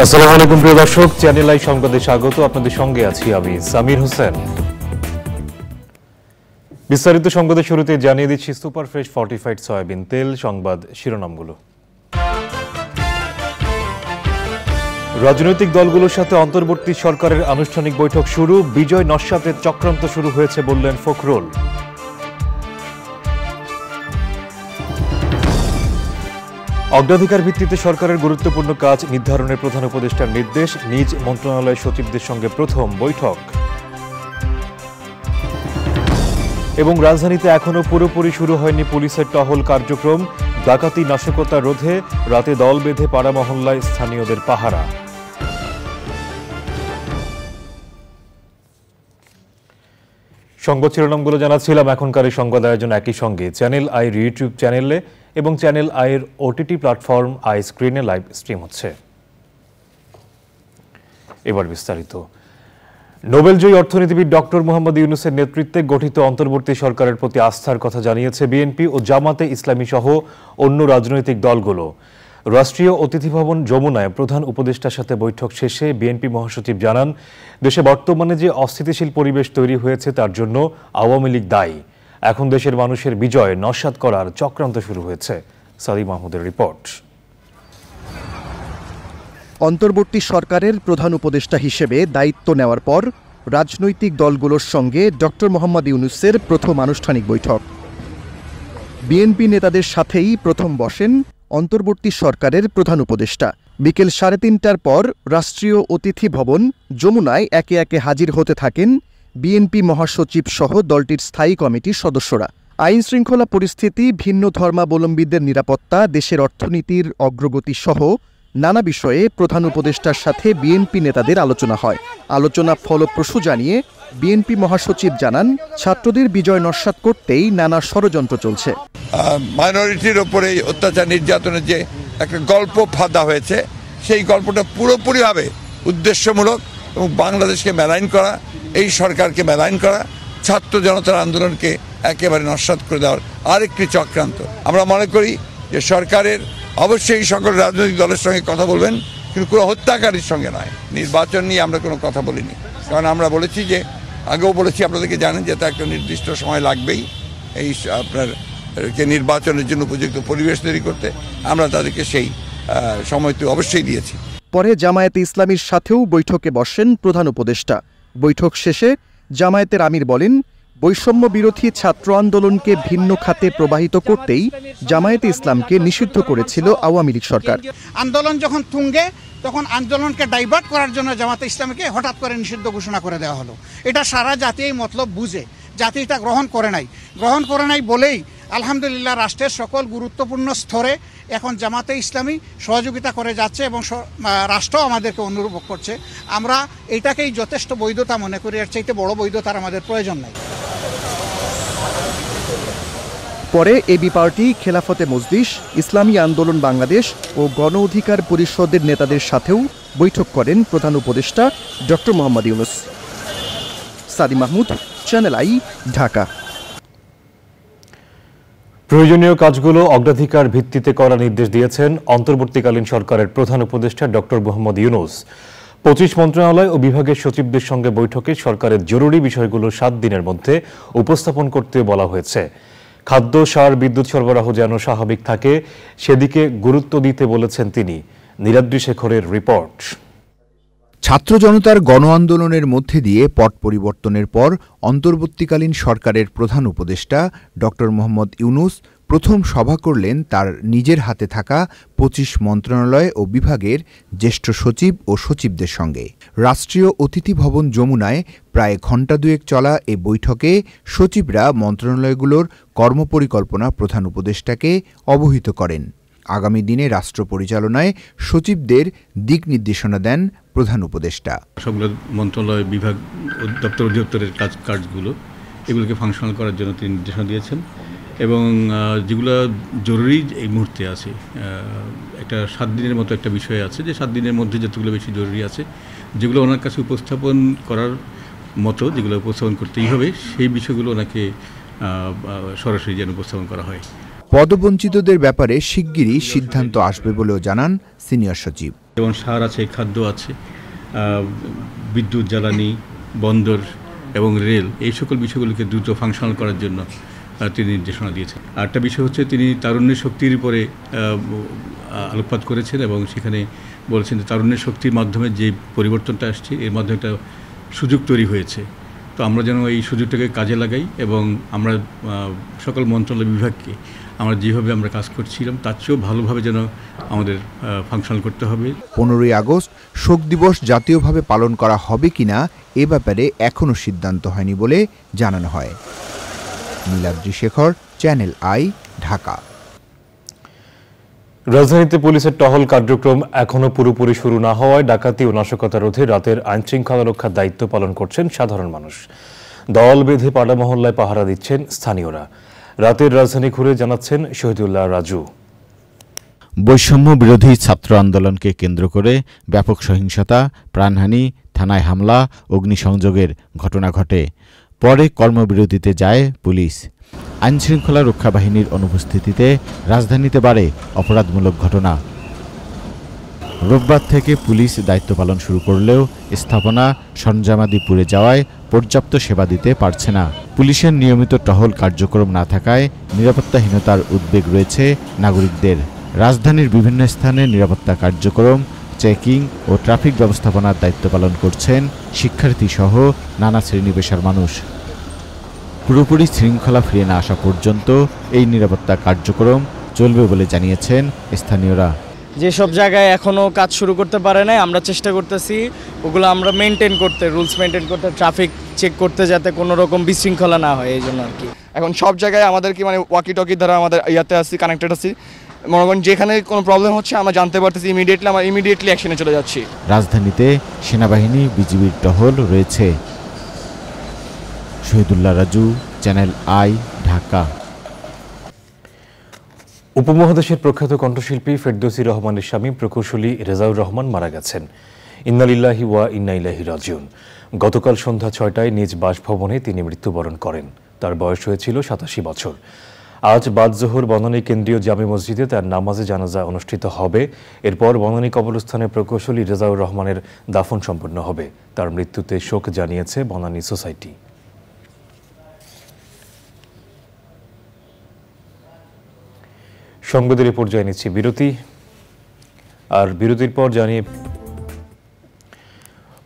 আসসালামু আলাইকুম প্রিয় দর্শক, চ্যানেল আই সংবাদে স্বাগত। আপনাদের সঙ্গে আছি আমি সামির হোসেন। বিস্তারিত সংবাদের শুরুতে জানিয়ে দিচ্ছি সুপার ফ্রেশ ফর্টিফাইড সয়াবিন তেল সংবাদ শিরোনামগুলো। রাজনৈতিক দলগুলোর সাথে অন্তর্বর্তী সরকারের আনুষ্ঠানিক বৈঠক শুরু। বিজয় নস্যাতের চক্রান্ত শুরু হয়েছে বললেন ফখরুল। অগ্রাধিকার ভিত্তিতে সরকারের গুরুত্বপূর্ণ কাজ নির্ধারণের প্রধান উপদেষ্টার নির্দেশ। নিজ মন্ত্রণালয়ের সচিবদের সঙ্গে প্রথম বৈঠক। এবং রাজধানীতে এখনও পুরোপুরি শুরু হয়নি পুলিশের টহল কার্যক্রম। ডাকাতি নাশকতা রোধে রাতে দল বেঁধে পাড়া মহল্লায় স্থানীয়দের পাহারা। সংবাদ শিরোনামগুলো জানাচ্ছিলাম। এখনকার এই সংবাদ আয়োজন একই সঙ্গে চ্যানেল আইর ইউটিউব চ্যানেলে এবং চ্যানেল আইয়ের ওটিটি প্ল্যাটফর্ম আই স্ক্রিনে লাইভ স্ট্রিম হচ্ছে। এবার বিস্তারিত। নোবেলজয়ী অর্থনীতিবিদ ডক্টর মোহাম্মদ ইউনূসের নেতৃত্বে গঠিত অন্তর্বর্তী সরকারের প্রতি আস্থার কথা জানিয়েছে বিএনপি ও জামাতে ইসলামী সহ অন্য রাজনৈতিক দলগুলো। রাষ্ট্রীয় অতিথি ভবন যমুনায় প্রধান উপদেষ্টার সাথে বৈঠক শেষে বিএনপি মহাসচিব জানান, দেশে বর্তমানে যে অস্থিতিশীল পরিবেশ তৈরি হয়েছে তার জন্য আওয়ামী লীগ দায়ী। এখন দেশের মানুষের বিজয় নস্যাৎ করার চক্রান্ত শুরু হয়েছে। সাদি মাহমুদের রিপোর্ট। অন্তর্বর্তী সরকারের প্রধান উপদেষ্টা হিসেবে দায়িত্ব নেওয়ার পর রাজনৈতিক দলগুলোর সঙ্গে ডক্টর মোহাম্মদ ইউনূসের প্রথম আনুষ্ঠানিক বৈঠক। বিএনপি নেতাদের সাথেই প্রথম বসেন অন্তর্বর্তী সরকারের প্রধান উপদেষ্টা। বিকেল 3:30টার পর রাষ্ট্রীয় অতিথি ভবন যমুনায় একে একে হাজির হতে থাকেন বিএনপি মহাসচিব সহ দলটির স্থায়ী কমিটির সদস্যরা। আইন শৃঙ্খলা পরিস্থিতি, ভিন্ন ধর্মাবলম্বীদের নিরাপত্তা, দেশের অর্থনীতির অগ্রগতি সহ নানা বিষয়ে প্রধান উপদেষ্টার সাথে বিএনপি নেতাদের আলোচনা হয়। আলোচনা ফলপ্রসূ জানিয়ে বিএনপি মহাসচিব জানান, ছাত্রদের বিজয় নস্যাৎ করতেই নানা ষড়যন্ত্র চলছে। মাইনরিটির ওপরে অত্যাচার নির্যাতনের যে একটা গল্প ফাঁদা হয়েছে, সেই গল্পটা পুরোপুরিভাবে উদ্দেশ্যমূলক এবং বাংলাদেশকে মেলাইন করা, এই সরকারকে মেলাইন করা, ছাত্র জনতার আন্দোলনকে একেবারে নস্যাৎ করে দেওয়ার আরেকটি চক্রান্ত। আমরা মনে করি যে সরকারের অবশ্যই সকল রাজনৈতিক দলের সঙ্গে কথা বলবেন, কিন্তু কোনো হত্যাকারীর সঙ্গে নয়। নির্বাচন নিয়ে আমরা কোনো কথা বলিনি, কারণ আমরা বলেছি যে, আগেও বলেছি, আপনাদেরকে জানেন যে তা একটা নির্দিষ্ট সময় লাগবেই এই আপনার নির্বাচনের জন্য উপযুক্ত পরিবেশ তৈরি করতে। আমরা তাদেরকে সেই সময়টি অবশ্যই দিয়েছি। পরে জামায়াতে ইসলামীর সাথেও বৈঠকে বসেন প্রধান উপদেষ্টা। বৈঠক শেষে জামায়াতের আমির বলেন, বৈষম্য বিরোধী ছাত্র আন্দোলনকে ভিন্ন খাতে প্রবাহিত করতেই জামায়াতে ইসলামকে নিষিদ্ধ করেছিল আওয়ামী লীগ সরকার। আন্দোলন যখন তুঙ্গে, তখন আন্দোলনকে ডাইভার্ট করার জন্য জামায়াতে ইসলামীকে হঠাৎ করে নিষিদ্ধ ঘোষণা করে দেওয়া হলো। এটা সারা জাতি এই মতলব বুঝে, জাতি এটা গ্রহণ করে নাই বলেই আলহামদুলিল্লাহ রাষ্ট্রের সকল গুরুত্বপূর্ণ স্তরে এখন জামাতে ইসলামী সহযোগিতা করে যাচ্ছে এবং রাষ্ট্র আমাদেরকে অনুরোধ করছে। আমরা এটাকেই যথেষ্ট বৈধতা মনে করি, এর চাইতে বড় বৈধতার আমাদের প্রয়োজন নাই। পরে এবি পার্টি, খেলাফতে মজলিস, ইসলামী আন্দোলন বাংলাদেশ ও গণ অধিকার পরিষদের নেতাদের সাথেও বৈঠক করেন প্রধান উপদেষ্টা ডক্টর মোহাম্মদ ইউনূস। সাদি মাহমুদ, চ্যানেল আই, ঢাকা। প্রয়োজনীয় কাজগুলো অগ্রাধিকার ভিত্তিতে করার নির্দেশ দিয়েছেন অন্তর্বর্তীকালীন সরকারের প্রধান উপদেষ্টা ডক্টর মোহাম্মদ ইউনূস। 25 মন্ত্রণালয় ও বিভাগের সচিবদের সঙ্গে বৈঠকে সরকারের জরুরি বিষয়গুলো 7 দিনের মধ্যে উপস্থাপন করতে বলা হয়েছে। খাদ্য, সার, বিদ্যুৎ সরবরাহ যেন স্বাভাবিক থাকে সেদিকে গুরুত্ব দিতে বলেছেন তিনি। নীলাদ্রি শেখরের রিপোর্ট। ছাত্র জনতার গণ আন্দোলনের মধ্যে দিয়ে পট পরিবর্তনের পর অন্তর্বর্তীকালীন সরকারের প্রধান উপদেষ্টা ডক্টর মোহাম্মদ ইউনূস প্রথম সভা করলেন তার নিজের হাতে থাকা 25 মন্ত্রণালয় ও বিভাগের জ্যেষ্ঠ সচিব ও সচিবদের সঙ্গে। রাষ্ট্রীয় অতিথি ভবন যমুনায় প্রায় ঘণ্টা দুয়েক চলা এ বৈঠকে সচিবরা মন্ত্রণালয়গুলোর কর্মপরিকল্পনা প্রধান উপদেষ্টাকে অবহিত করেন। আগামী দিনে রাষ্ট্র পরিচালনায় সচিবদের দিক নির্দেশনা দেন প্রধান উপদেষ্টা। সবগুলো মন্ত্রণালয়, বিভাগ, দপ্তর অধিদপ্তরের কাজগুলো এগুলোকে ফাংশনাল করার জন্য তিনি নির্দেশনা দিয়েছেন এবং যেগুলো জরুরি এই মুহূর্তে আছে, একটা 7 দিনের মতো একটা বিষয় আছে, যে 7 দিনের মধ্যে যতগুলো বেশি জরুরি আছে, যেগুলো ওনার কাছে উপস্থাপন করার মতো, যেগুলো উপস্থাপন করতেই হবে, সেই বিষয়গুলো ওনাকে সরাসরি যেন উপস্থাপন করা হয়। পদবঞ্চিতদের ব্যাপারে শিগগিরই সিদ্ধান্ত আসবে বলেও জানান সিনিয়র সচিব। যেমন সার আছে, খাদ্য আছে, বিদ্যুৎ, জ্বালানি, বন্দর এবং রেল, এই সকল বিষয়গুলোকে দ্রুত ফাংশনাল করার জন্য তিনি নির্দেশনা দিয়েছেন। আরেকটা বিষয় হচ্ছে তিনি তারুণ্যের শক্তির উপরে আলোকপাত করেছেন এবং সেখানে বলেছেন যে তারুণ্যের শক্তির মাধ্যমে যে পরিবর্তনটা আসছে এর মাধ্যমে একটা সুযোগ তৈরি হয়েছে। তো আমরা যেন এই সুযোগটাকে কাজে লাগাই এবং আমরা সকল মন্ত্রণালয় বিভাগকে আমরা যেভাবে আমরা কাজ করছিলাম তার চেয়েও ভালোভাবে যেন আমাদের ফাংশন করতে হবে। 15ই আগস্ট শোক দিবস জাতীয়ভাবে পালন করা হবে কিনা এ ব্যাপারে এখনও সিদ্ধান্ত হয়নি বলে জানানো হয়। Niladri Shekhar, channel I, Dhaka. রাজধানীতে পুলিশের টহল কার্যক্রম এখনো পুরোপুরি শুরু না হওয়ায় ডাকাতি ও নাশকতা রোধে রাতের আইনশৃঙ্খলা রক্ষার দায়িত্ব পালন করছেন সাধারণ মানুষ। দল বেঁধে পাড়া মহল্লায় পাহারা দিচ্ছেন স্থানীয়রা। রাতের রাজধানী ঘুরে জানাচ্ছেন শহীদুল্লাহ রাজু। বৈষম্য বিরোধী ছাত্র আন্দোলনকে কেন্দ্র করে ব্যাপক সহিংসতা, প্রাণহানি, থানায় হামলা, অগ্নিসংযোগের ঘটনা ঘটে। পরে কর্মবিরতিতে যায় পুলিশ। আইনশৃঙ্খলা রক্ষা বাহিনীর অনুপস্থিতিতে রাজধানীতে বাড়ে অপরাধমূলক ঘটনা। রোববার থেকে পুলিশ দায়িত্ব পালন শুরু করলেও স্থাপনা সরঞ্জামাদি পুড়ে যাওয়ায় পর্যাপ্ত সেবা দিতে পারছে না। পুলিশের নিয়মিত টহল কার্যক্রম না থাকায় নিরাপত্তাহীনতার উদ্বেগ রয়েছে নাগরিকদের। রাজধানীর বিভিন্ন স্থানে নিরাপত্তা কার্যক্রম, চেকিং ও ট্রাফিক ব্যবস্থাপনার দায়িত্ব পালন করছেন শিক্ষার্থীসহ নানা শ্রেণী পেশার মানুষ। পুরোপুরি শৃঙ্খলা ফিরে না আসা পর্যন্ত এই নিরাপত্তা কার্যক্রম চলবে বলে জানিয়েছেন স্থানীয়রা। যেসব জায়গায় এখনও কাজ শুরু করতে পারে নাই আমরা চেষ্টা করতেছি ওগুলো আমরা মেনটেন করতে, রুলস মেনটেন করতে, ট্রাফিক চেক করতে, যাতে কোনো রকম বিশৃঙ্খলা না হয়, এই জন্য আর কি। এখন সব জায়গায় আমাদের কি ওয়াকি টকি দ্বারা আমাদের ইয়াতে আসছি, কানেক্টেড আছি। মনে করেন যেখানে কোনো প্রবলেম হচ্ছে আমরা জানতে পারতেছি, ইমিডিয়েটলি অ্যাকশনে চলে যাচ্ছি। রাজধানীতে সেনাবাহিনী, বিজিবির টহল রয়েছে। Shahidullah Raju, channel I, Dhaka. উপমহাদেশের প্রখ্যাত কণ্ঠশিল্পী ফেরদৌসী রহমানের স্বামী প্রকৌশলী রেজাউর রহমান মারা গেছেন। ইন্না লিল্লাহি ওয়া ইন্না ইলাইহি রাজিউন। গতকাল সন্ধ্যা 6টায় নিজ বাসভবনে তিনি মৃত্যুবরণ করেন। তার বয়স হয়েছিল 87 বছর। আজ বাদ জোহর বনানী কেন্দ্রীয় জামে মসজিদে তার নামাজে জানাজা অনুষ্ঠিত হবে। এরপর বনানী কবরস্থানে প্রকৌশলী রেজাউর রহমানের দাফন সম্পন্ন হবে। তার মৃত্যুতে শোক জানিয়েছে বনানী সোসাইটি। সংবাদের রিপোর্ট জানিয়েছি বিরতি, আর বিরতির পর জানিয়ে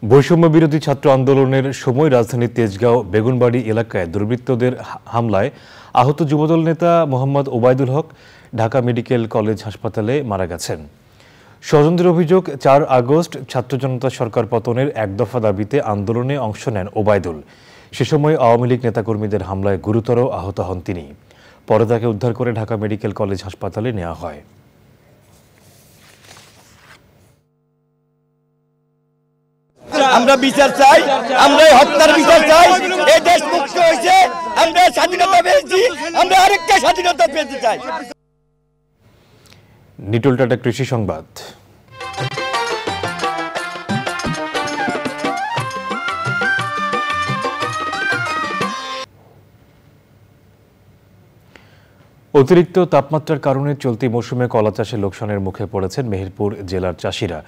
বৈষম্য বিরোধী ছাত্র আন্দোলনের সময় রাজধানীর তেজগাঁও বেগুনবাড়ি এলাকায় দুর্বৃত্তদের হামলায় আহত যুবদল নেতা মোহাম্মদ ওবায়দুল হক ঢাকা মেডিকেল কলেজ হাসপাতালে মারা গেছেন। স্বজনদের অভিযোগ, 4 আগস্ট ছাত্র জনতা সরকার পতনের এক দফা দাবিতে আন্দোলনে অংশ নেন ওবায়দুল। সে সময় আওয়ামী লীগ নেতাকর্মীদের হামলায় গুরুতর আহত হন তিনি। পরে তাকে উদ্ধার করে ঢাকা মেডিকেল কলেজ হাসপাতালে নেওয়া হয়। আমরা বিচার চাই, আমরা হত্যার বিচার চাই। এই দেশ মুক্ত হয়েছে, আমরা স্বাধীনতা পেয়েছি, আমরা আরেকটা স্বাধীনতা পেতে চাই। নিটল টাটা কৃষি সংবাদ। অতিরিক্ত তাপমাত্রার কারণে চলতি মৌসুমে কলা চাষে লোকসানের মুখে পড়েছেন মেহেরপুর জেলার চাষিরা।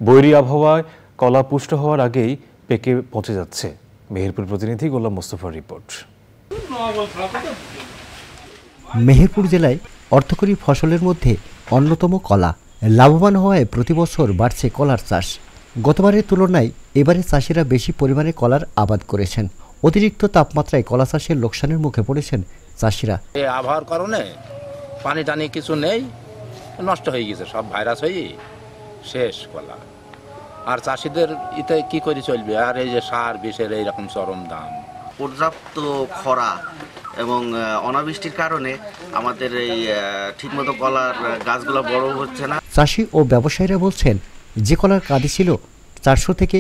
বৈরী আবহাওয়ায় কলা পুষ্ট হওয়ার আগেই পেকে পচে যাচ্ছে। মেহেরপুর প্রতিনিধি গোলাম মোস্তফার রিপোর্ট। মেহেরপুর জেলায় অর্থকরী ফসলের মধ্যে অন্যতম কলা। লাভবান হওয়ায় প্রতি বছর বাড়ছে কলার চাষ। গতবারের তুলনায় এবারে চাষিরা বেশি পরিমাণে কলার আবাদ করেছেন। অতিরিক্ত তাপমাত্রায় কলা চাষের লোকসানের মুখে পড়েছেন চাষিরা। এই আবহাওয়ার কারণে পানি টানি কিছু নেই, নষ্ট হয়ে গেছে, সব ভাইরাস হয়ে শেষ কলা। আর চাষিদের ইতে কি করে চলবে? আর এই যে সার বিষের এইরকম চরম দাম, পর্যাপ্ত খরা এবং অনাবৃষ্টির কারণে আমাদের এই ঠিকমতো কলার গাছগুলো বড় হচ্ছে না। চাষি ও ব্যবসায়ীরা বলছেন, যে কলার কাঁদি ছিল 400 থেকে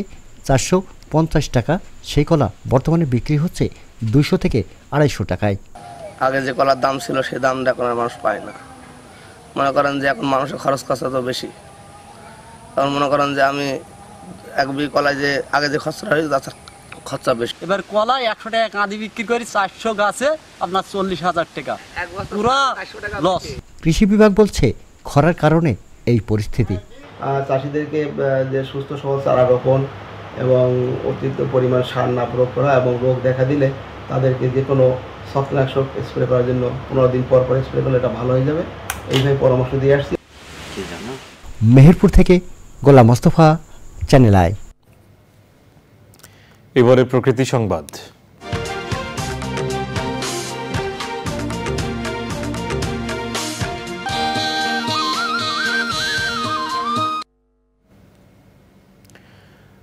450 টাকা, সেই কলা বর্তমানে বিক্রি হচ্ছে 200 থেকে 250 টাকায়। আগে যে কলার দাম ছিল সে দামটা এখন আর মানুষ পায় না। মনে করেন যে এখন মানুষের খরচ খরচা তো বেশি। তখন মনে করেন যে আমি এক বিঘা কলায় যে আগে যে খরচা হয়েছে তার খরচা বেশি। এবার কলা 100 টাকা কাঁদি বিক্রি করি, 400 গাছে আপনার 40,000 টাকা, পুরো লস। কৃষি বিভাগ বলছে খরার কারণে এই পরিস্থিতি। চাষিদেরকে যে সুস্থ সবল চারা রোপণ এবং অতিরিক্ত পরিমাণ সার না প্রয়োগ করা এবং রোগ দেখা দিলে তাদেরকে যে কোনো ছত্রাকনাশক স্প্রে করার জন্য 15 দিন পর স্প্রে করলে এটা ভালো হয়ে যাবে, এইভাবে পরামর্শ দিয়ে আসছি। মেহেরপুর থেকে গোলাম মোস্তফা, চ্যানেল আই। এবারে প্রকৃতি সংবাদ।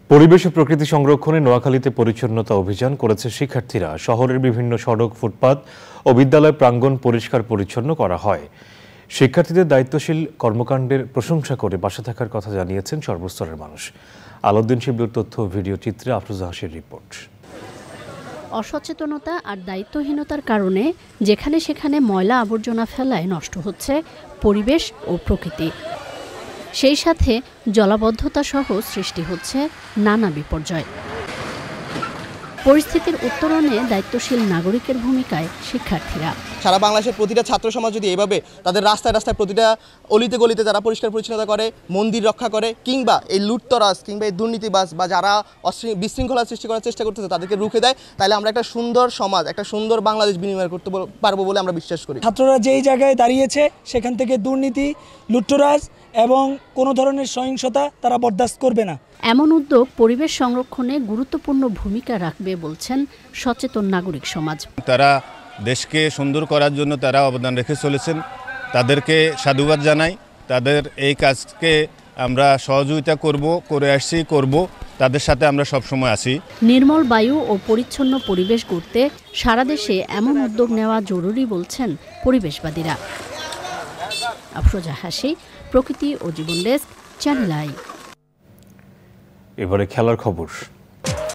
পরিবেশ ও প্রকৃতি সংরক্ষণে নোয়াখালীতে পরিচ্ছন্নতা অভিযান করেছে শিক্ষার্থীরা। শহরের বিভিন্ন সড়ক, ফুটপাত ও বিদ্যালয় প্রাঙ্গণ পরিষ্কার পরিচ্ছন্ন করা হয়। শিক্ষার্থীদের দায়িত্বশীল কর্মকাণ্ডের প্রশংসা করে পাশে থাকার কথা জানিয়েছেন সর্বস্তরের মানুষ। আলাউদ্দিন শিবলুর তথ্য ভিডিও চিত্রে আফরোজা হাসির রিপোর্ট। অসচেতনতা আর দায়িত্বহীনতার কারণে যেখানে সেখানে ময়লা আবর্জনা ফেলায় নষ্ট হচ্ছে পরিবেশ ও প্রকৃতি। সেই সাথে জলাবদ্ধতা সহ সৃষ্টি হচ্ছে নানা বিপর্যয়। পরিস্থিতির উত্তরণে দায়িত্বশীল নাগরিকের ভূমিকায় শিক্ষার্থীরা। সারা বাংলাদেশের প্রতিটা ছাত্র সমাজ যদি এভাবে তাদের রাস্তায় রাস্তায় প্রতিটা অলিতে গলিতে যারা পরিষ্কার পরিচ্ছন্নতা করে, মন্দির রক্ষা করে, কিংবা এই লুটতরাজ কিংবা এই দুর্নীতিবাজ বা যারা বিশৃঙ্খলা সৃষ্টি করার চেষ্টা করতেছে তাদেরকে রুখে দেয়, তাহলে আমরা একটা সুন্দর সমাজ, একটা সুন্দর বাংলাদেশ বিনিময় করতে পারবো বলে আমরা বিশ্বাস করি। ছাত্ররা যেই জায়গায় দাঁড়িয়েছে সেখান থেকে দুর্নীতি, লুটতরাজ এবং কোনো ধরনের সহিংসতা তারা বরদাস্ত করবে না। এমন উদ্যোগ পরিবেশ সংরক্ষণে গুরুত্বপূর্ণ ভূমিকা রাখবে বলছেন সচেতন নাগরিক সমাজ। তারা দেশকে সুন্দর করার জন্য তারা অবদান রেখে চলেছেন, তাদেরকে সাধুবাদ জানাই। তাদের এই কাজকে আমরা সহযোগিতা করব, তাদের সাথে আমরা সবসময় আছি। নির্মল বায়ু ও পরিচ্ছন্ন পরিবেশ গড়তে সারা দেশে এমন উদ্যোগ নেওয়া জরুরি বলছেন পরিবেশবাদীরা। আফরোজা হাসি, প্রকৃতি ও জীবন ডেস্ক, চ্যানেল আই। এবারে খেলার খবর।